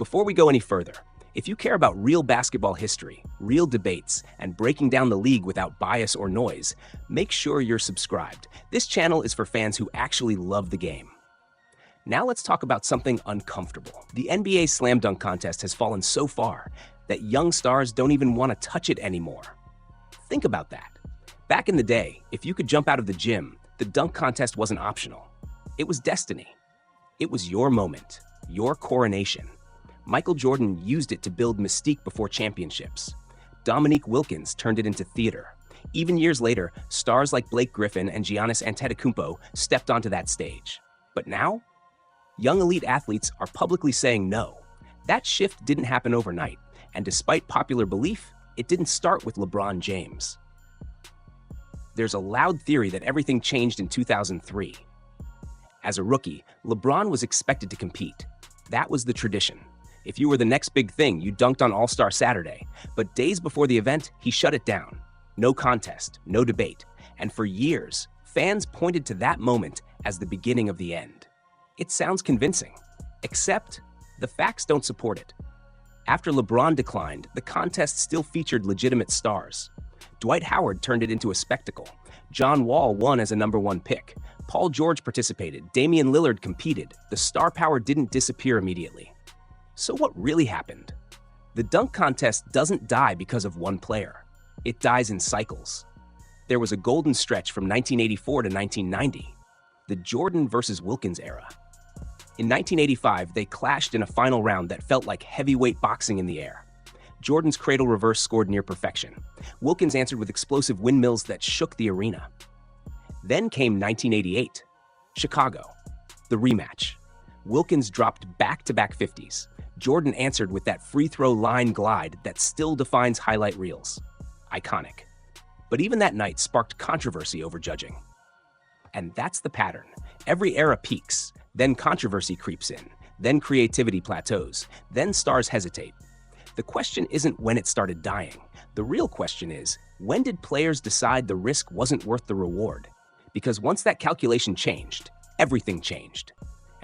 Before we go any further, if you care about real basketball history, real debates, and breaking down the league without bias or noise, make sure you're subscribed. This channel is for fans who actually love the game. Now let's talk about something uncomfortable. The NBA Slam Dunk Contest has fallen so far that young stars don't even want to touch it anymore. Think about that. Back in the day, if you could jump out of the gym, the dunk contest wasn't optional. It was destiny. It was your moment, your coronation. Michael Jordan used it to build mystique before championships. Dominique Wilkins turned it into theater. Even years later, stars like Blake Griffin and Giannis Antetokounmpo stepped onto that stage. But now, young elite athletes are publicly saying no. That shift didn't happen overnight, and despite popular belief, it didn't start with LeBron James. There's a loud theory that everything changed in 2003. As a rookie, LeBron was expected to compete. That was the tradition. If you were the next big thing, you dunked on All-Star Saturday. But days before the event, he shut it down. No contest, no debate. And for years, fans pointed to that moment as the beginning of the end. It sounds convincing, except the facts don't support it. After LeBron declined, the contest still featured legitimate stars. Dwight Howard turned it into a spectacle. John Wall won as a #1 pick. Paul George participated. Damian Lillard competed. The star power didn't disappear immediately. So what really happened? The dunk contest doesn't die because of one player. It dies in cycles. There was a golden stretch from 1984 to 1990, the Jordan versus Wilkins era. In 1985, they clashed in a final round that felt like heavyweight boxing in the air. Jordan's cradle reverse scored near perfection. Wilkins answered with explosive windmills that shook the arena. Then came 1988, Chicago, the rematch. Wilkins dropped back-to-back 50s. Jordan answered with that free throw line glide that still defines highlight reels. Iconic. But even that night sparked controversy over judging. And that's the pattern. Every era peaks, then controversy creeps in, then creativity plateaus, then stars hesitate. The question isn't when it started dying. The real question is, when did players decide the risk wasn't worth the reward? Because once that calculation changed, everything changed.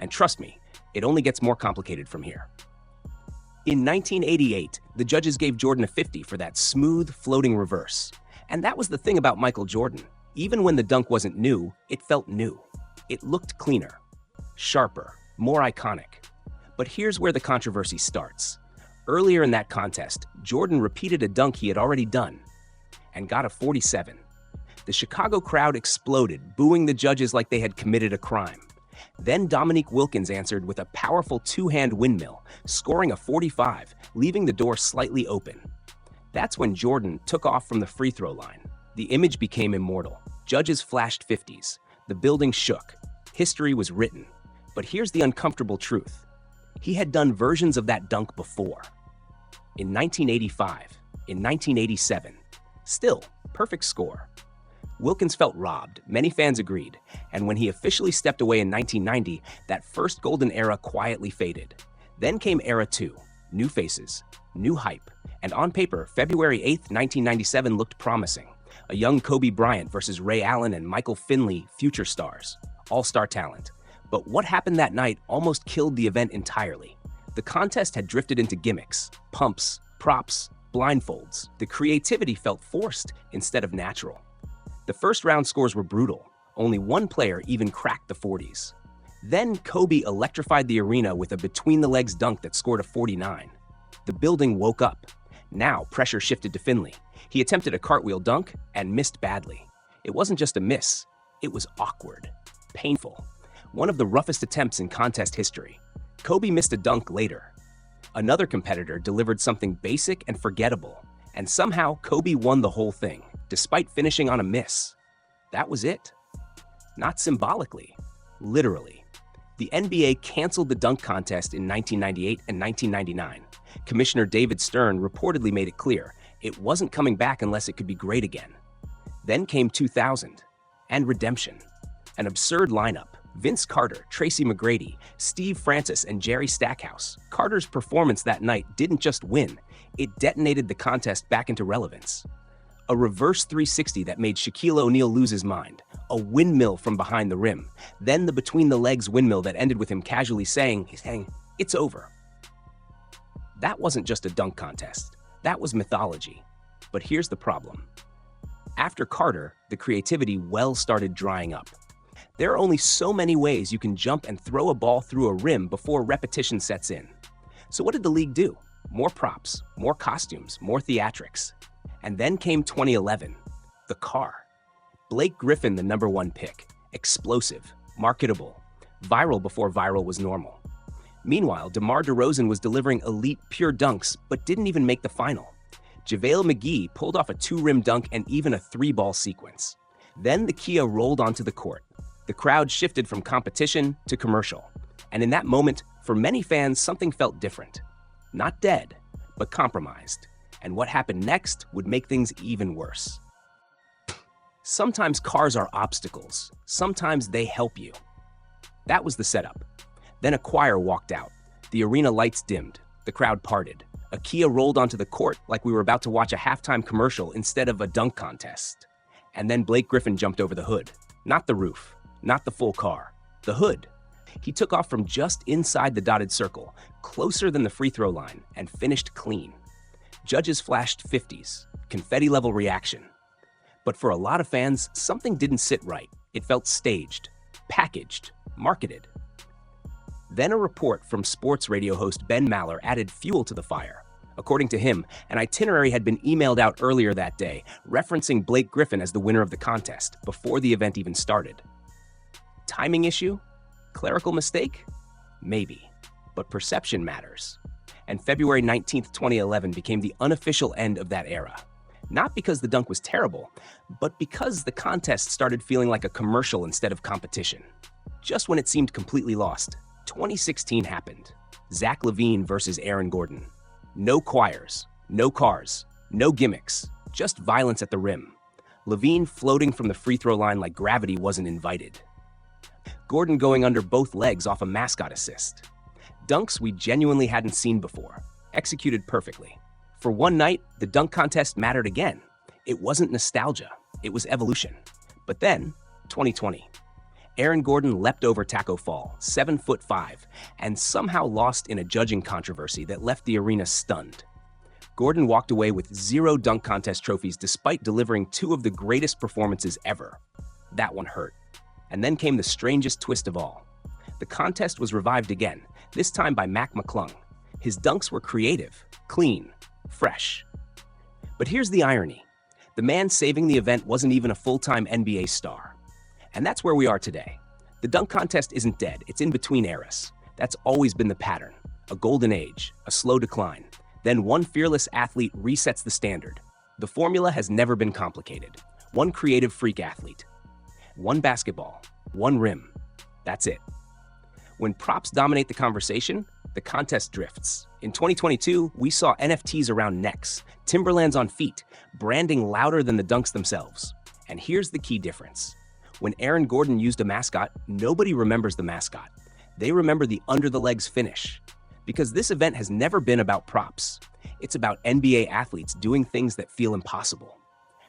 And trust me, it only gets more complicated from here. In 1988, the judges gave Jordan a 50 for that smooth, floating reverse. And that was the thing about Michael Jordan. Even when the dunk wasn't new, it felt new. It looked cleaner, sharper, more iconic. But here's where the controversy starts. Earlier in that contest, Jordan repeated a dunk he had already done and got a 47. The Chicago crowd exploded, booing the judges like they had committed a crime. Then Dominique Wilkins answered with a powerful two-hand windmill, scoring a 45, leaving the door slightly open. That's when Jordan took off from the free throw line. The image became immortal. Judges flashed 50s. The building shook. History was written. But here's the uncomfortable truth. He had done versions of that dunk before. In 1985, in 1987. Still, perfect score. Wilkins felt robbed, many fans agreed, and when he officially stepped away in 1990, that first golden era quietly faded. Then came Era 2, new faces, new hype, and on paper, February 8, 1997 looked promising. A young Kobe Bryant versus Ray Allen and Michael Finley, future stars, all-star talent. But what happened that night almost killed the event entirely. The contest had drifted into gimmicks, pumps, props, blindfolds. The creativity felt forced instead of natural. The first round scores were brutal. Only one player even cracked the 40s. Then Kobe electrified the arena with a between-the-legs dunk that scored a 49. The building woke up. Now pressure shifted to Finley. He attempted a cartwheel dunk and missed badly. It wasn't just a miss. It was awkward, painful. One of the roughest attempts in contest history. Kobe missed a dunk later. Another competitor delivered something basic and forgettable. And somehow, Kobe won the whole thing, despite finishing on a miss. That was it. Not symbolically, literally. The NBA canceled the dunk contest in 1998 and 1999. Commissioner David Stern reportedly made it clear it wasn't coming back unless it could be great again. Then came 2000, and redemption. An absurd lineup. Vince Carter, Tracy McGrady, Steve Francis, and Jerry Stackhouse. Carter's performance that night didn't just win, it detonated the contest back into relevance. A reverse 360 that made Shaquille O'Neal lose his mind. A windmill from behind the rim. Then the between-the-legs windmill that ended with him casually saying, "It's over." That wasn't just a dunk contest. That was mythology. But here's the problem. After Carter, the creativity well started drying up. There are only so many ways you can jump and throw a ball through a rim before repetition sets in. So what did the league do? More props, more costumes, more theatrics. And then came 2011, the car. Blake Griffin, the #1 pick. Explosive, marketable, viral before viral was normal. Meanwhile, DeMar DeRozan was delivering elite pure dunks, but didn't even make the final. JaVale McGee pulled off a 2-rim dunk and even a 3-ball sequence. Then the Kia rolled onto the court. The crowd shifted from competition to commercial. And in that moment, for many fans, something felt different. Not dead, but compromised. And what happened next would make things even worse. Sometimes cars are obstacles. Sometimes they help you. That was the setup. Then a choir walked out. The arena lights dimmed. The crowd parted. A Kia rolled onto the court like we were about to watch a halftime commercial instead of a dunk contest. And then Blake Griffin jumped over the hood. Not the roof, not the full car, the hood. He took off from just inside the dotted circle, closer than the free throw line, and finished clean. Judges flashed 50s, confetti-level reaction. But for a lot of fans, something didn't sit right. It felt staged, packaged, marketed. Then a report from sports radio host Ben Maller added fuel to the fire. According to him, an itinerary had been emailed out earlier that day, referencing Blake Griffin as the winner of the contest before the event even started. Timing issue? Clerical mistake? Maybe. But perception matters. And February 19th, 2011 became the unofficial end of that era. Not because the dunk was terrible, but because the contest started feeling like a commercial instead of competition. Just when it seemed completely lost, 2016 happened. Zach LaVine versus Aaron Gordon. No choirs, no cars, no gimmicks, just violence at the rim. LaVine floating from the free throw line like gravity wasn't invited. Gordon going under both legs off a mascot assist. Dunks we genuinely hadn't seen before, executed perfectly. For one night, the dunk contest mattered again. It wasn't nostalgia, it was evolution. But then, 2020. Aaron Gordon leapt over Taco Fall, 7'5", and somehow lost in a judging controversy that left the arena stunned. Gordon walked away with 0 dunk contest trophies despite delivering 2 of the greatest performances ever. That one hurt. And then came the strangest twist of all. The contest was revived again, this time by Mac McClung. His dunks were creative, clean, fresh. But here's the irony. The man saving the event wasn't even a full-time NBA star. And that's where we are today. The dunk contest isn't dead, it's in between eras. That's always been the pattern. A golden age, a slow decline. Then one fearless athlete resets the standard. The formula has never been complicated. One creative freak athlete. One basketball. One rim. That's it. When props dominate the conversation, the contest drifts. In 2022, we saw NFTs around necks, Timberlands on feet, branding louder than the dunks themselves. And here's the key difference. When Aaron Gordon used a mascot, nobody remembers the mascot. They remember the under-the-legs finish. Because this event has never been about props. It's about NBA athletes doing things that feel impossible.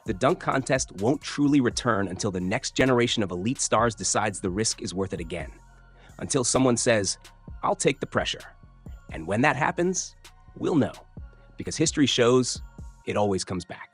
The dunk contest won't truly return until the next generation of elite stars decides the risk is worth it again. Until someone says, "I'll take the pressure." And when that happens, we'll know. Because history shows it always comes back.